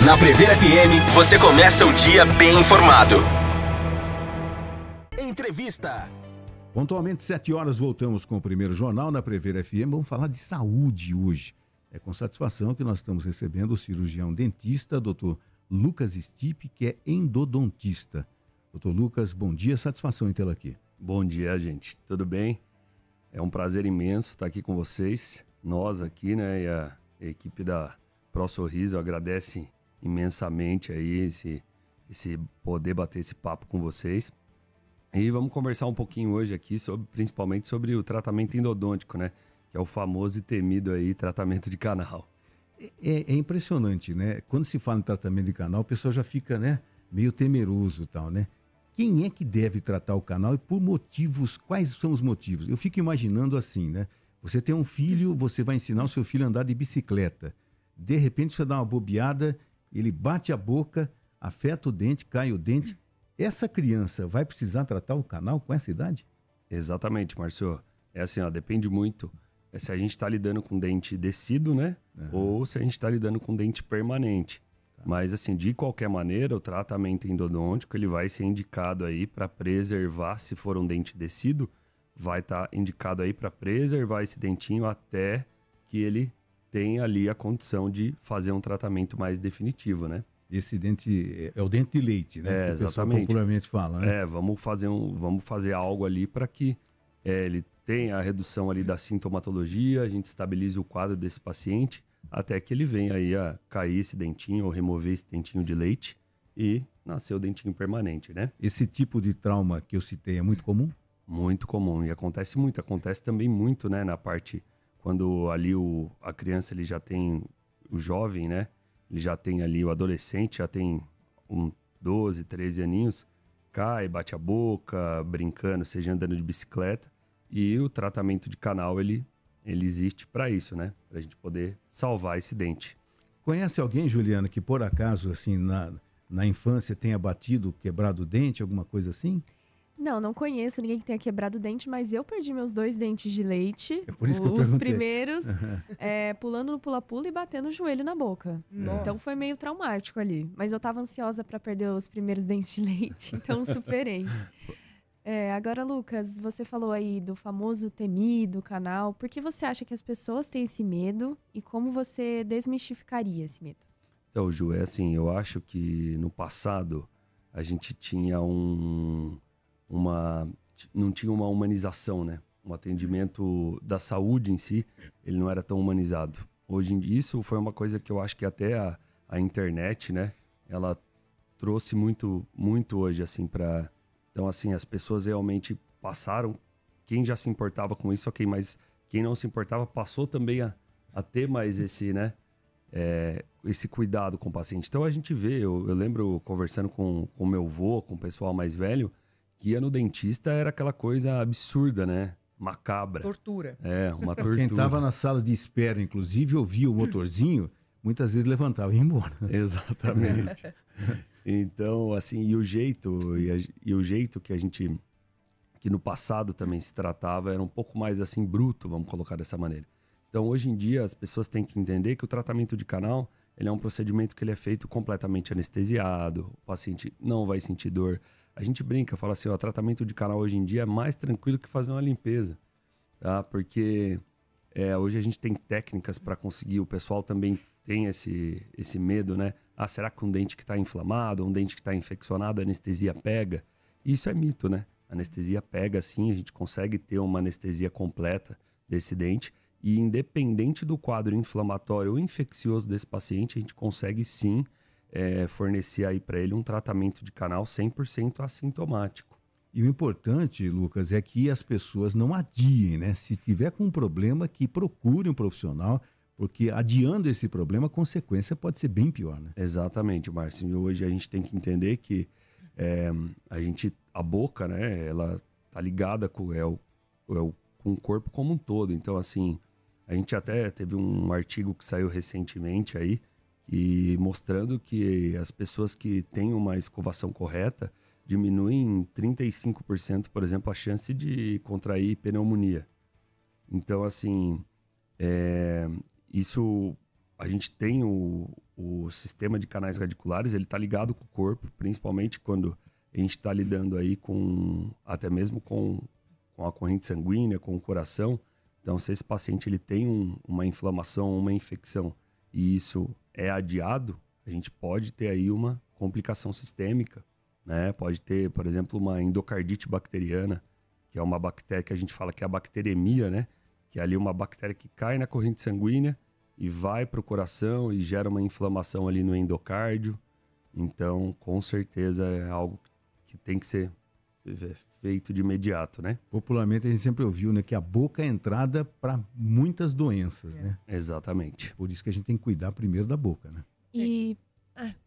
Na Prever FM, você começa o dia bem informado. Entrevista. Pontualmente 7 horas, voltamos com o primeiro jornal na Prever FM. Vamos falar de saúde hoje. É com satisfação que nós estamos recebendo o cirurgião dentista, Dr. Lucas Stipe, que é endodontista. Dr. Lucas, bom dia, satisfação em tê-lo aqui. Bom dia, gente. Tudo bem? É um prazer imenso estar aqui com vocês. Nós aqui, né, e a equipe da ProSorriso agradece imensamente aí esse poder bater esse papo com vocês. E vamos conversar um pouquinho hoje aqui principalmente sobre o tratamento endodôntico, né? Que é o famoso e temido aí tratamento de canal. É impressionante, né? Quando se fala em tratamento de canal, o pessoal já fica, né, meio temeroso e tal, né? Quem é que deve tratar o canal e por motivos, quais são os motivos? Eu fico imaginando assim, né? Você tem um filho, você vai ensinar o seu filho a andar de bicicleta. De repente você dá uma bobeada, ele bate a boca, afeta o dente, cai o dente. Essa criança vai precisar tratar o canal com essa idade? Exatamente, Márcio. É assim, ó, depende muito se a gente está lidando com dente descido, né? Ou se a gente está lidando com dente permanente. Mas, assim, de qualquer maneira, o tratamento endodôntico ele vai ser indicado aí para preservar, se for um dente descido, vai estar indicado aí para preservar esse dentinho até que ele tenha ali a condição de fazer um tratamento mais definitivo, né? Esse dente é o dente de leite, né? É, que o pessoal exatamente. popularmente fala, né? Vamos fazer algo ali para que ele tenha a redução ali da sintomatologia, a gente estabilize o quadro desse paciente até que ele venha aí a cair esse dentinho ou remover esse dentinho de leite e nascer o dentinho permanente, né? Esse tipo de trauma que eu citei é muito comum? Muito comum e acontece também muito, né, na parte quando ali a criança ele já tem o jovem, né? Ele já tem ali o adolescente, já tem 12, 13 aninhos, cai, bate a boca, brincando, seja andando de bicicleta. E o tratamento de canal, ele existe para isso, né? Para a gente poder salvar esse dente. Conhece alguém, Juliana, que por acaso, assim, na infância tenha batido, quebrado o dente, alguma coisa assim? Não conheço ninguém que tenha quebrado o dente, mas eu perdi meus 2 dentes de leite. É por isso que eu os perguntei. primeiros, pulando no pula-pula e batendo o joelho na boca. Nossa. Então foi meio traumático ali. Mas eu tava ansiosa para perder os primeiros dentes de leite, então superei. Agora, Lucas, você falou aí do famoso temido canal. Por que você acha que as pessoas têm esse medo e como você desmistificaria esse medo? Então, Ju, é assim, eu acho que no passado a gente tinha não tinha uma humanização, né? Um atendimento da saúde em si, ele não era tão humanizado. Hoje em dia, isso foi uma coisa que eu acho que até a internet, né? Ela trouxe muito, muito hoje, assim, para... Então, assim, as pessoas realmente passaram, quem já se importava com isso, ok, mas quem não se importava passou também a ter mais esse, né? Esse cuidado com o paciente. Então, a gente vê, eu lembro conversando com o meu avô, com o pessoal mais velho, que ia no dentista era aquela coisa absurda, né? Macabra. Tortura. Uma tortura. Quem estava na sala de espera, inclusive, ouvia o motorzinho, muitas vezes levantava e ia embora. Exatamente. Então, assim, e o jeito que no passado também se tratava era um pouco mais assim bruto, vamos colocar dessa maneira. Então, hoje em dia, as pessoas têm que entender que o tratamento de canal, ele é um procedimento que ele é feito completamente anestesiado, o paciente não vai sentir dor. A gente brinca, fala assim, o tratamento de canal hoje em dia é mais tranquilo que fazer uma limpeza, tá? Porque hoje a gente tem técnicas para conseguir, o pessoal também tem esse medo, né? Será que um dente que está inflamado, um dente que está infeccionado, a anestesia pega? Isso é mito, né? A anestesia pega sim, a gente consegue ter uma anestesia completa desse dente e independente do quadro inflamatório ou infeccioso desse paciente, a gente consegue sim fornecer aí para ele um tratamento de canal 100% assintomático. E o importante, Lucas, é que as pessoas não adiem, né? Se tiver com um problema, que procure um profissional, porque adiando esse problema, a consequência pode ser bem pior, né? Exatamente, Márcio. E hoje a gente tem que entender que a boca, né, ela tá ligada com o corpo como um todo. Então, assim, a gente até teve um artigo que saiu recentemente aí, mostrando que as pessoas que têm uma escovação correta diminuem em 35%, por exemplo, a chance de contrair pneumonia. Então, assim, isso a gente tem o sistema de canais radiculares, ele está ligado com o corpo, principalmente quando a gente está lidando aí até mesmo com a corrente sanguínea, com o coração. Então, se esse paciente ele tem uma inflamação, uma infecção, e isso é adiado, a gente pode ter aí uma complicação sistêmica, né? Pode ter, por exemplo, uma endocardite bacteriana, que é uma bactéria que a gente fala que é a bacteremia, né? Que é ali uma bactéria que cai na corrente sanguínea e vai para o coração e gera uma inflamação ali no endocárdio. Então, com certeza, é algo que tem que ser feito de imediato, né? Popularmente a gente sempre ouviu, né, que a boca é a entrada para muitas doenças, né? Exatamente. Por isso que a gente tem que cuidar primeiro da boca, né? E...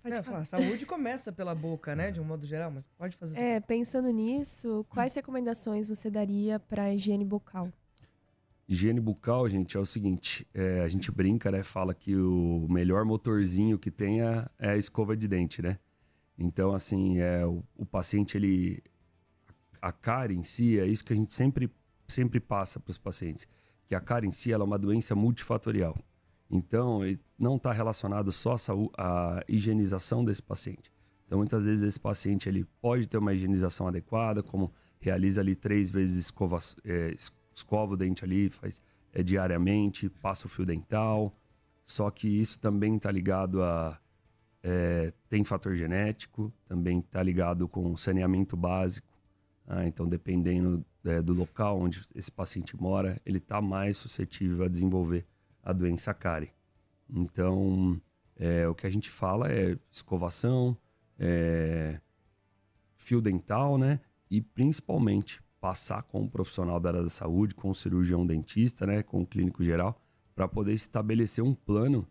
pode falar. A saúde começa pela boca, né? De um modo geral, mas pode fazer isso. Pensando nisso, quais recomendações você daria para a higiene bucal? Higiene bucal, gente, é o seguinte, a gente brinca, né? Fala que o melhor motorzinho que tem é a escova de dente, né? Então, assim, o paciente, a cárie em si, é isso que a gente sempre passa para os pacientes, que a cárie em si ela é uma doença multifatorial. Então, ele não está relacionado só à higienização desse paciente. Então, muitas vezes esse paciente ele pode ter uma higienização adequada, como realiza ali 3 vezes escova o dente ali, faz diariamente, passa o fio dental. Só que isso também está ligado tem fator genético, também está ligado com saneamento básico. Então, dependendo do local onde esse paciente mora, ele está mais suscetível a desenvolver a doença cárie. Então, o que a gente fala é escovação, fio dental, né? E principalmente passar com um profissional da área da saúde, com o cirurgião dentista, né? Com o clínico geral, para poder estabelecer um plano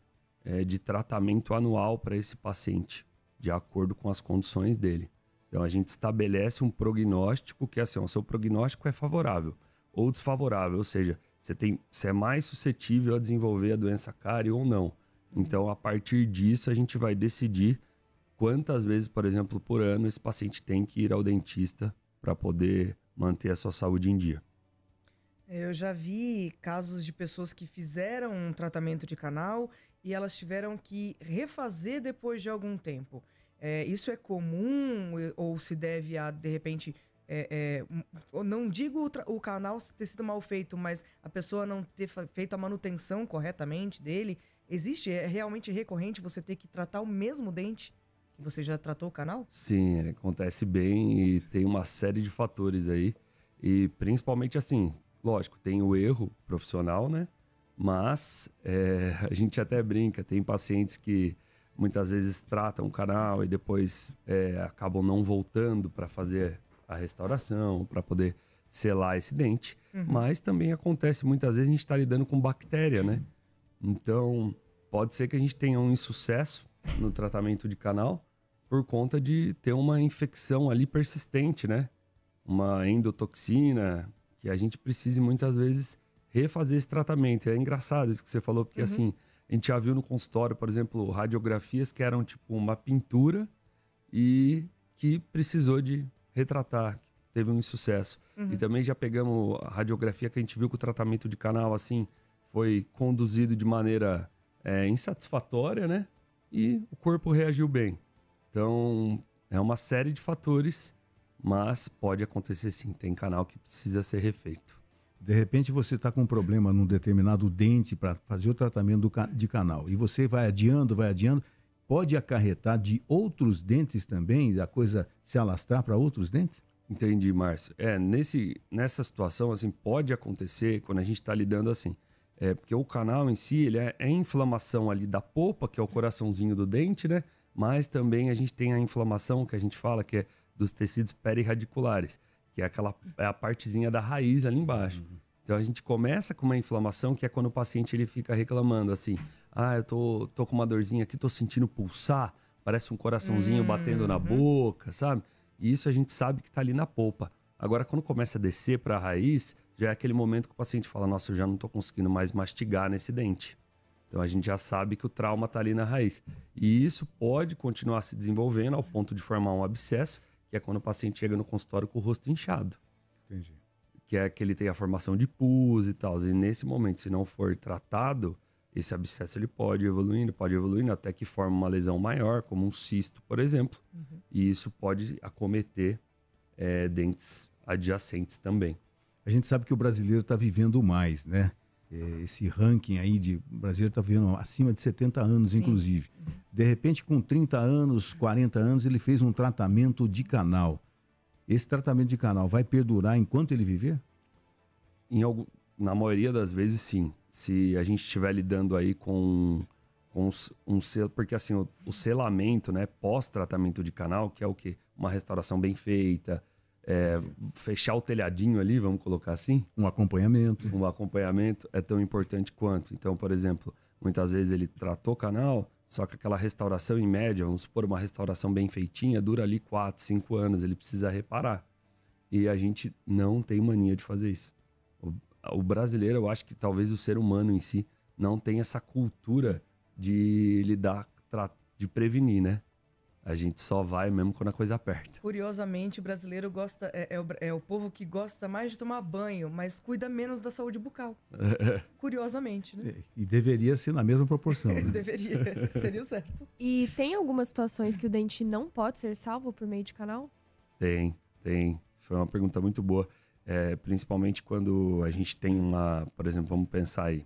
de tratamento anual para esse paciente, de acordo com as condições dele. Então, a gente estabelece um prognóstico que, assim, o seu prognóstico é favorável ou desfavorável, ou seja, você é mais suscetível a desenvolver a doença cárie ou não. Então, a partir disso, a gente vai decidir quantas vezes, por exemplo, por ano, esse paciente tem que ir ao dentista para poder manter a sua saúde em dia. Eu já vi casos de pessoas que fizeram um tratamento de canal e elas tiveram que refazer depois de algum tempo. Isso é comum ou se deve a, de repente, não digo o canal ter sido mal feito, mas a pessoa não ter feito a manutenção corretamente dele? É realmente recorrente você ter que tratar o mesmo dente que você já tratou o canal? Sim, acontece bem e tem uma série de fatores aí. E principalmente assim, lógico, tem o erro profissional, né? Mas a gente até brinca, tem pacientes que muitas vezes tratam o canal e depois acabam não voltando para fazer a restauração, para poder selar esse dente. Uhum. Mas também acontece, muitas vezes a gente está lidando com bactéria, né? Então, pode ser que a gente tenha um insucesso no tratamento de canal por conta de ter uma infecção ali persistente, né? Uma endotoxina, que a gente precise muitas vezes refazer esse tratamento. É engraçado isso que você falou, porque assim, a gente já viu no consultório, por exemplo, radiografias que eram tipo uma pintura e que precisou de retratar, teve um insucesso. E também já pegamos a radiografia que a gente viu que o tratamento de canal, assim, foi conduzido de maneira insatisfatória, né? E o corpo reagiu bem. Então, é uma série de fatores, mas pode acontecer sim. Tem canal que precisa ser refeito. De repente você está com um problema num determinado dente para fazer o tratamento de canal e você vai adiando, pode acarretar de outros dentes também, da coisa se alastrar para outros dentes? Entendi, Márcio. Nessa situação, assim, pode acontecer quando a gente está lidando assim. Porque o canal em si, ele é inflamação ali da polpa, que é o coraçãozinho do dente, né? Mas também a gente tem a inflamação que a gente fala que é dos tecidos perirradiculares, que é a partezinha da raiz ali embaixo. Então a gente começa com uma inflamação que é quando o paciente ele fica reclamando assim: eu tô com uma dorzinha aqui, tô sentindo pulsar, parece um coraçãozinho batendo na boca, sabe? E isso a gente sabe que tá ali na polpa. Agora, quando começa a descer para a raiz, já é aquele momento que o paciente fala: nossa, eu já não tô conseguindo mais mastigar nesse dente. Então a gente já sabe que o trauma tá ali na raiz. E isso pode continuar se desenvolvendo ao ponto de formar um abscesso, que é quando o paciente chega no consultório com o rosto inchado. Entendi. Que é que ele tem a formação de pus e tal. E nesse momento, se não for tratado, esse abscesso ele pode evoluindo até que forma uma lesão maior, como um cisto, por exemplo. E isso pode acometer dentes adjacentes também. A gente sabe que o brasileiro está vivendo mais, né? Esse ranking aí de o brasileiro está vivendo acima de 70 anos, Sim. inclusive. De repente, com 30 anos, 40 anos, ele fez um tratamento de canal. Esse tratamento de canal vai perdurar enquanto ele viver? Na maioria das vezes, sim. Se a gente estiver lidando aí com um selo... Porque, assim, o selamento, né, pós-tratamento de canal, que é o quê? Uma restauração bem feita, fechar o telhadinho ali, vamos colocar assim. Um acompanhamento. Um acompanhamento é tão importante quanto. Então, por exemplo, muitas vezes ele tratou o canal, só que aquela restauração em média, vamos supor, uma restauração bem feitinha, dura ali 4, 5 anos, ele precisa reparar. E a gente não tem mania de fazer isso. O brasileiro, eu acho que talvez o ser humano em si não tem essa cultura de lidar, de prevenir, né? A gente só vai mesmo quando a coisa aperta. Curiosamente, o brasileiro gosta é o povo que gosta mais de tomar banho, mas cuida menos da saúde bucal. Curiosamente, né? E deveria ser na mesma proporção. Né? Deveria, seria o certo. E tem algumas situações que o dente não pode ser salvo por meio de canal? Tem. Foi uma pergunta muito boa. Principalmente quando a gente tem por exemplo, vamos pensar aí,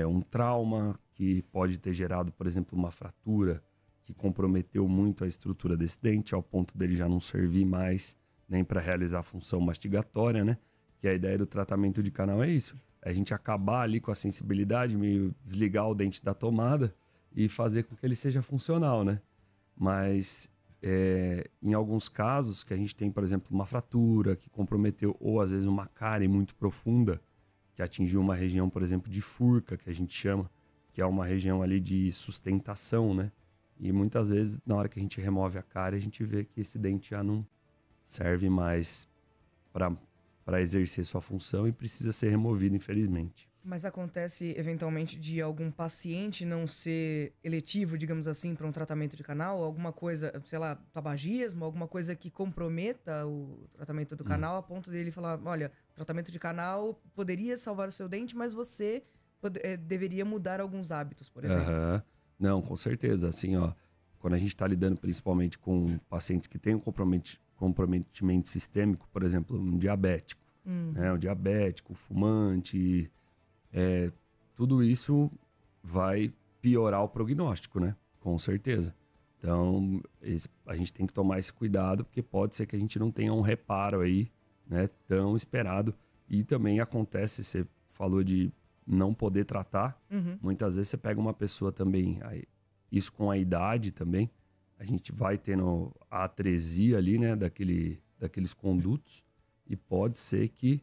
um trauma que pode ter gerado, por exemplo, uma fratura que comprometeu muito a estrutura desse dente ao ponto dele já não servir mais nem para realizar a função mastigatória, né? Que a ideia do tratamento de canal é isso. É a gente acabar ali com a sensibilidade, meio desligar o dente da tomada e fazer com que ele seja funcional, né? Mas em alguns casos que a gente tem, por exemplo, uma fratura que comprometeu ou às vezes uma cárie muito profunda que atingiu uma região, por exemplo, de furca, que a gente chama, que é uma região ali de sustentação, né? E muitas vezes, na hora que a gente remove a cárie, a gente vê que esse dente já não serve mais para exercer sua função e precisa ser removido, infelizmente. Mas acontece, eventualmente, de algum paciente não ser eletivo, digamos assim, para um tratamento de canal? Alguma coisa, sei lá, tabagismo, alguma coisa que comprometa o tratamento do canal a ponto dele falar, olha, o tratamento de canal poderia salvar o seu dente, mas você deveria mudar alguns hábitos, por exemplo. Não, com certeza. Assim, ó, quando a gente está lidando principalmente com pacientes que têm um comprometimento sistêmico, por exemplo, um diabético, né? Um diabético, fumante... tudo isso vai piorar o prognóstico, né? Com certeza. Então, a gente tem que tomar esse cuidado, porque pode ser que a gente não tenha um reparo aí, né? Tão esperado. E também acontece, você falou de não poder tratar. Muitas vezes você pega uma pessoa também, isso com a idade também, a gente vai tendo a atresia ali, né? Daqueles condutos. E pode ser que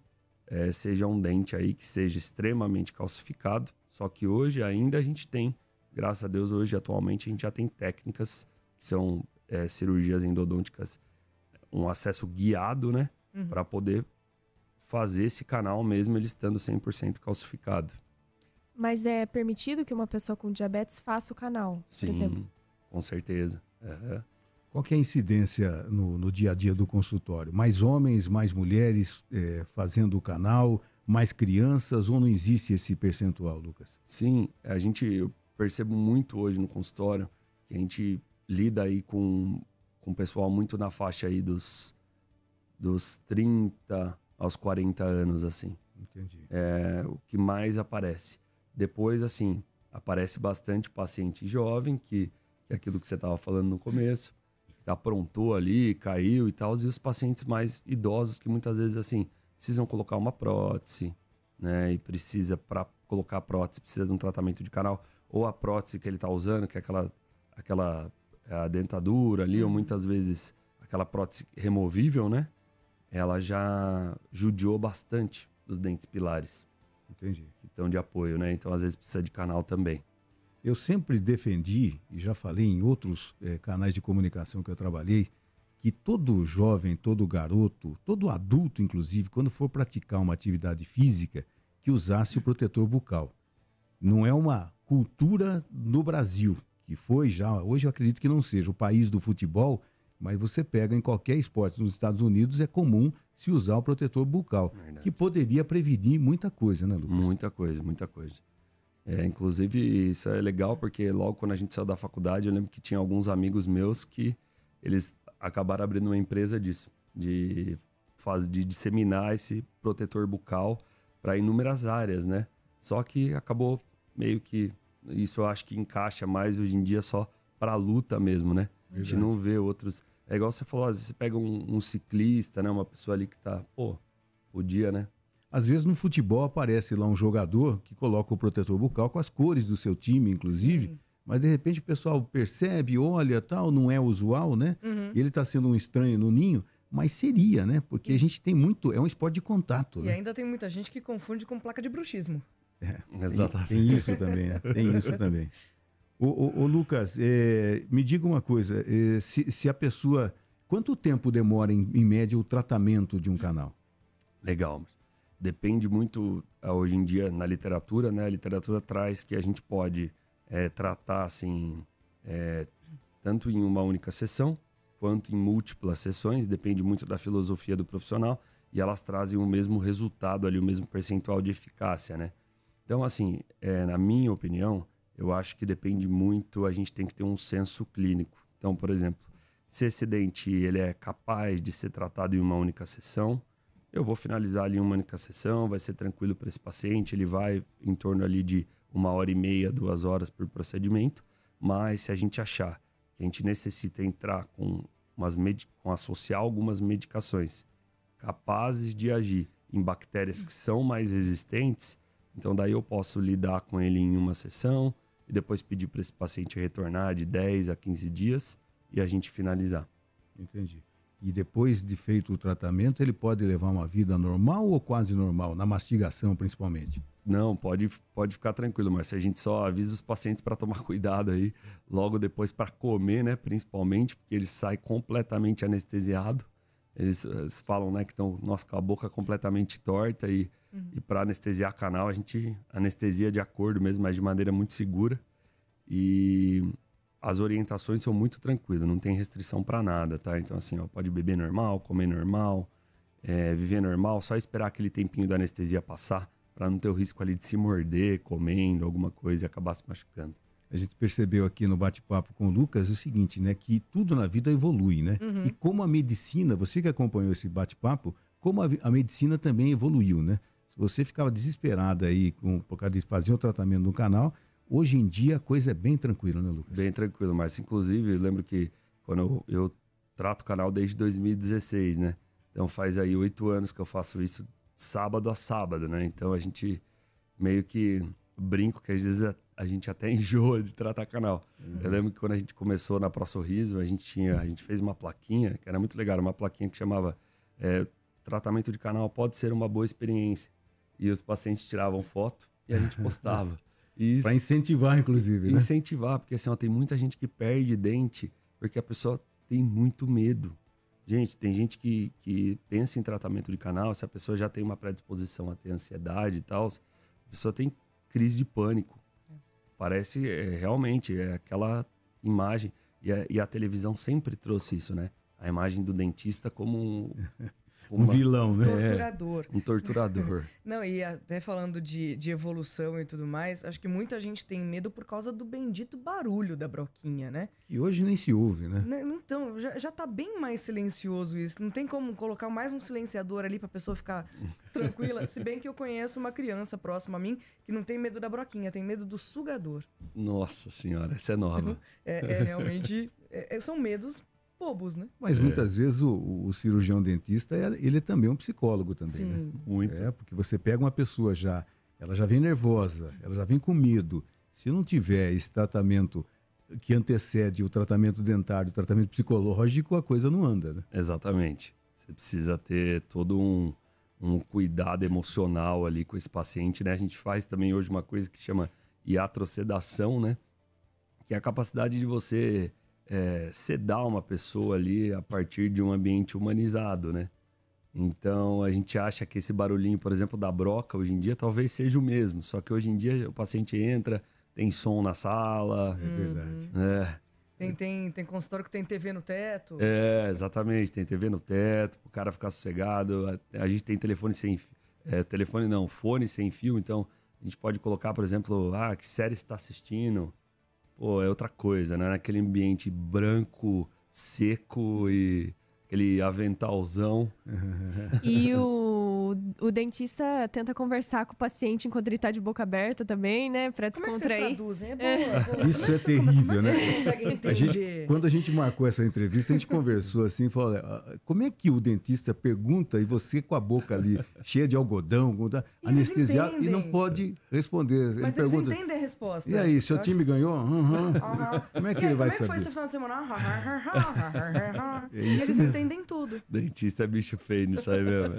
seja um dente aí que seja extremamente calcificado. Só que hoje ainda a gente tem, graças a Deus, hoje atualmente a gente já tem técnicas que são cirurgias endodônticas, um acesso guiado, né? Para poder fazer esse canal mesmo ele estando 100% calcificado. Mas é permitido que uma pessoa com diabetes faça o canal, Sim, por exemplo? Com certeza. Qual que é a incidência no dia a dia do consultório? Mais homens, mais mulheres fazendo o canal, mais crianças, ou não existe esse percentual, Lucas? Sim, eu percebo muito hoje no consultório que a gente lida aí com o pessoal muito na faixa aí dos 30 aos 40 anos, assim. Entendi. O que mais aparece. Depois, assim, aparece bastante paciente jovem, que é aquilo que você estava falando no começo, aprontou ali, caiu e tal, e os pacientes mais idosos que muitas vezes, assim, precisam colocar uma prótese, né? E para colocar a prótese, precisa de um tratamento de canal, ou a prótese que ele está usando, que é aquela a dentadura ali, ou muitas vezes aquela prótese removível, né? Ela já judiou bastante dos dentes pilares. Entendi. Que estão de apoio, né? Então, às vezes, precisa de canal também. Eu sempre defendi, e já falei em outros canais de comunicação que eu trabalhei, que todo jovem, todo garoto, todo adulto, inclusive, quando for praticar uma atividade física, que usasse o protetor bucal. Não é uma cultura no Brasil, que foi já, hoje eu acredito que não seja o país do futebol, mas você pega em qualquer esporte nos Estados Unidos, é comum se usar o protetor bucal, que poderia prevenir muita coisa, né, Lucas? Muita coisa, muita coisa. Inclusive, isso é legal porque logo quando a gente saiu da faculdade, eu lembro que tinha alguns amigos meus que eles acabaram abrindo uma empresa disso, de disseminar esse protetor bucal para inúmeras áreas, né? Só que acabou meio que... Isso eu acho que encaixa mais hoje em dia só para a luta mesmo, né? A gente não vê outros... É igual você falou, às vezes você pega um ciclista, né? Uma pessoa ali que tá... podia, né? Às vezes no futebol aparece lá um jogador que coloca o protetor bucal com as cores do seu time, inclusive, sim, mas de repente o pessoal percebe, olha, tal, não é usual, né? Ele está sendo um estranho no ninho, mas seria, né? Porque a gente tem muito, é um esporte de contato. E né? ainda tem muita gente que confunde com placa de bruxismo. Exatamente. Tem isso também, né? Tem isso também. Ô Lucas, me diga uma coisa, se a pessoa... Quanto tempo demora, em média, o tratamento de um canal? Legal, mas depende muito, hoje em dia, na literatura, né? A literatura traz que a gente pode tratar, assim, tanto em uma única sessão, quanto em múltiplas sessões, depende muito da filosofia do profissional, e elas trazem o mesmo resultado ali, o mesmo percentual de eficácia, né? Então, assim, na minha opinião, eu acho que depende muito, a gente tem que ter um senso clínico. Então, por exemplo, se esse dente ele é capaz de ser tratado em uma única sessão, eu vou finalizar ali em uma única sessão, vai ser tranquilo para esse paciente, ele vai em torno ali de 1h30, 2 horas por procedimento, mas se a gente achar que a gente necessita entrar com associar algumas medicações capazes de agir em bactérias que são mais resistentes, então daí eu posso lidar com ele em uma sessão e depois pedir para esse paciente retornar de 10 a 15 dias e a gente finalizar. Entendi. E depois de feito o tratamento, ele pode levar uma vida normal ou quase normal, na mastigação principalmente? Não, pode ficar tranquilo, Marcio. A gente só avisa os pacientes para tomar cuidado aí, logo depois para comer, né? Principalmente, porque ele sai completamente anestesiado. Eles falam, né, que estão com a boca completamente torta e para anestesiar canal, a gente anestesia de acordo mesmo, mas de maneira muito segura. E as orientações são muito tranquilas, não tem restrição para nada, tá? Então, assim, pode beber normal, comer normal, viver normal, só esperar aquele tempinho da anestesia passar para não ter o risco ali de se morder, comendo alguma coisa e acabar se machucando. A gente percebeu aqui no bate-papo com o Lucas o seguinte, né? Que tudo na vida evolui, né? E como a medicina, você que acompanhou esse bate-papo, como a medicina também evoluiu, né? Se você ficava desesperado aí por causa de fazer o tratamento no canal, hoje em dia a coisa é bem tranquila, né, Lucas? Bem tranquilo, mas inclusive eu lembro que quando eu trato o canal desde 2016, né? Então faz aí 8 anos que eu faço isso sábado a sábado, né? Então a gente meio que brinco que às vezes a gente até enjoa de tratar canal. Eu lembro que quando a gente começou na ProSorriso, a gente fez uma plaquinha, que era muito legal, uma plaquinha que chamava tratamento de canal pode ser uma boa experiência. E os pacientes tiravam foto e a gente postava. Para incentivar, inclusive, né? Incentivar, porque assim, tem muita gente que perde dente porque a pessoa tem muito medo. Gente, tem gente que pensa em tratamento de canal, se a pessoa já tem uma predisposição a ter ansiedade e tal, a pessoa tem crise de pânico. Parece realmente aquela imagem. E a televisão sempre trouxe isso, né? A imagem do dentista como um vilão, né? Torturador. Um torturador. Não, e até falando de evolução e tudo mais, acho que muita gente tem medo por causa do bendito barulho da broquinha, né? Que hoje nem se ouve, né? Então, já tá bem mais silencioso isso. Não tem como colocar mais um silenciador ali pra pessoa ficar tranquila. Se bem que eu conheço uma criança próxima a mim que não tem medo da broquinha, tem medo do sugador. Nossa senhora, essa é nova. Realmente, são medos bobos, né? Mas muitas vezes o cirurgião dentista, ele é também um psicólogo também, Sim. né? Muito. Porque você pega uma pessoa ela já vem nervosa, ela já vem com medo. Se não tiver esse tratamento que antecede o tratamento dentário, o tratamento psicológico, a coisa não anda, né? Exatamente. Você precisa ter todo um cuidado emocional ali com esse paciente, né? A gente faz também hoje uma coisa que chama iatrosedação, né? Que é a capacidade de você sedar uma pessoa ali a partir de um ambiente humanizado, né? Então, a gente acha que esse barulhinho, por exemplo, da broca, hoje em dia, talvez seja o mesmo. Só que hoje em dia o paciente entra, tem som na sala. É verdade. Tem consultório que tem TV no teto. Exatamente. Tem TV no teto, o cara ficar sossegado. A gente tem fone sem fio, então A gente pode colocar, por exemplo, que série você tá assistindo? Pô, é outra coisa, né? Naquele ambiente branco, seco e aquele aventalzão. E o dentista tenta conversar com o paciente enquanto ele tá de boca aberta também, né? Pra descontrair. Como é que vocês traduzem? É boa. Isso é terrível, né? Vocês conseguem entender? Quando a gente marcou essa entrevista, a gente conversou assim, falou, olha, como é que o dentista pergunta e você com a boca ali cheia de algodão, anestesiado, e não pode responder? Mas ele eles pergunta, entendem a resposta. e aí, seu time ganhou? Como é que ele vai saber? Como é que foi esse final de semana? É E isso eles mesmo. entendem tudo. Dentista é bicho feio nisso aí mesmo.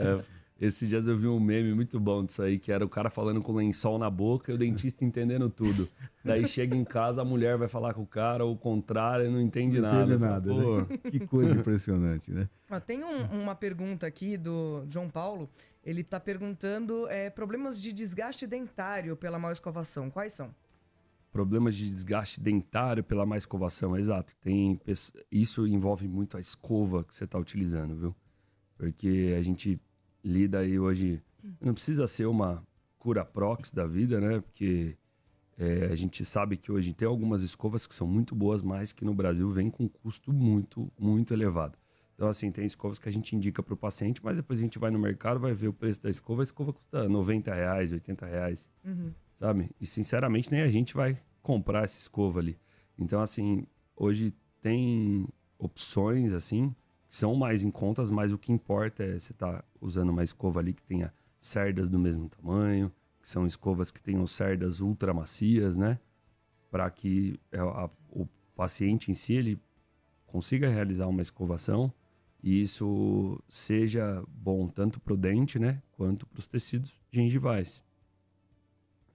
Esses dias eu vi um meme muito bom disso aí, que era o cara falando com lençol na boca e o dentista entendendo tudo. Daí chega em casa, a mulher vai falar com o cara, ou o contrário, não entende nada. Não entende nada, né? Que coisa impressionante, né? Tem uma pergunta aqui do João Paulo. Ele está perguntando problemas de desgaste dentário pela mal escovação. Quais são? Problemas de desgaste dentário pela má escovação, exato. Isso envolve muito a escova que você está utilizando, viu? Porque a gente lida aí hoje... Não precisa ser uma cura prox da vida, né? Porque a gente sabe que hoje tem algumas escovas que são muito boas, mas que no Brasil vem com um custo muito, muito elevado. Então, assim, tem escovas que a gente indica para o paciente, mas depois a gente vai no mercado, vai ver o preço da escova, a escova custa R$90, R$80, sabe? E, sinceramente, nem a gente vai comprar essa escova ali. Então, assim, hoje tem opções, assim, que são mais em contas, mas o que importa é você estar usando uma escova ali que tenha cerdas do mesmo tamanho, que são escovas que tenham cerdas ultra macias, né? Para que o paciente em si, ele consiga realizar uma escovação e isso seja bom tanto para o dente, né, quanto para os tecidos gengivais.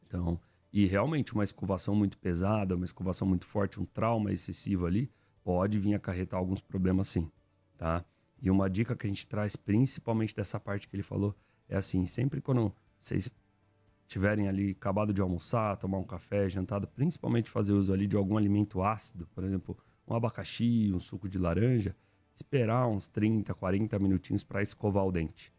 Então, e realmente uma escovação muito pesada, uma escovação muito forte, um trauma excessivo ali, pode vir acarretar alguns problemas sim, tá? E uma dica que a gente traz, principalmente dessa parte que ele falou, é assim, sempre quando vocês tiverem ali acabado de almoçar, tomar um café, jantado, principalmente fazer uso ali de algum alimento ácido, por exemplo, um abacaxi, um suco de laranja, esperar uns 30, 40 minutinhos para escovar o dente.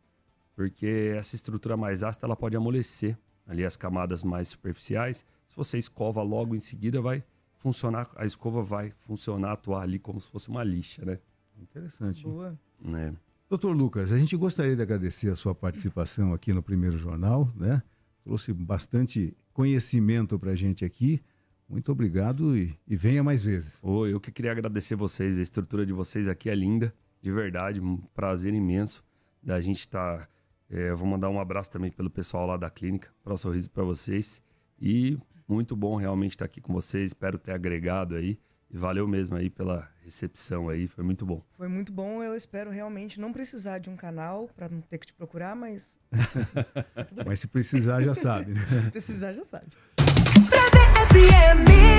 Porque essa estrutura mais ácida, ela pode amolecer ali as camadas mais superficiais. Se você escova logo em seguida, vai funcionar, a escova vai funcionar, atuar ali como se fosse uma lixa, né? Interessante. Boa. É. Doutor Lucas, a gente gostaria de agradecer a sua participação aqui no Primeiro Jornal, né? Trouxe bastante conhecimento para a gente aqui. Muito obrigado e venha mais vezes. Eu que queria agradecer vocês, a estrutura de vocês aqui é linda, de verdade, um prazer imenso da gente estar... eu vou mandar um abraço também pelo pessoal lá da clínica, para o sorriso para vocês. E muito bom realmente estar aqui com vocês, espero ter agregado aí. E valeu mesmo aí pela recepção aí, foi muito bom. Foi muito bom, eu espero realmente não precisar de um canal para não ter que te procurar, mas... Mas se precisar já sabe, né? Se precisar já sabe. FM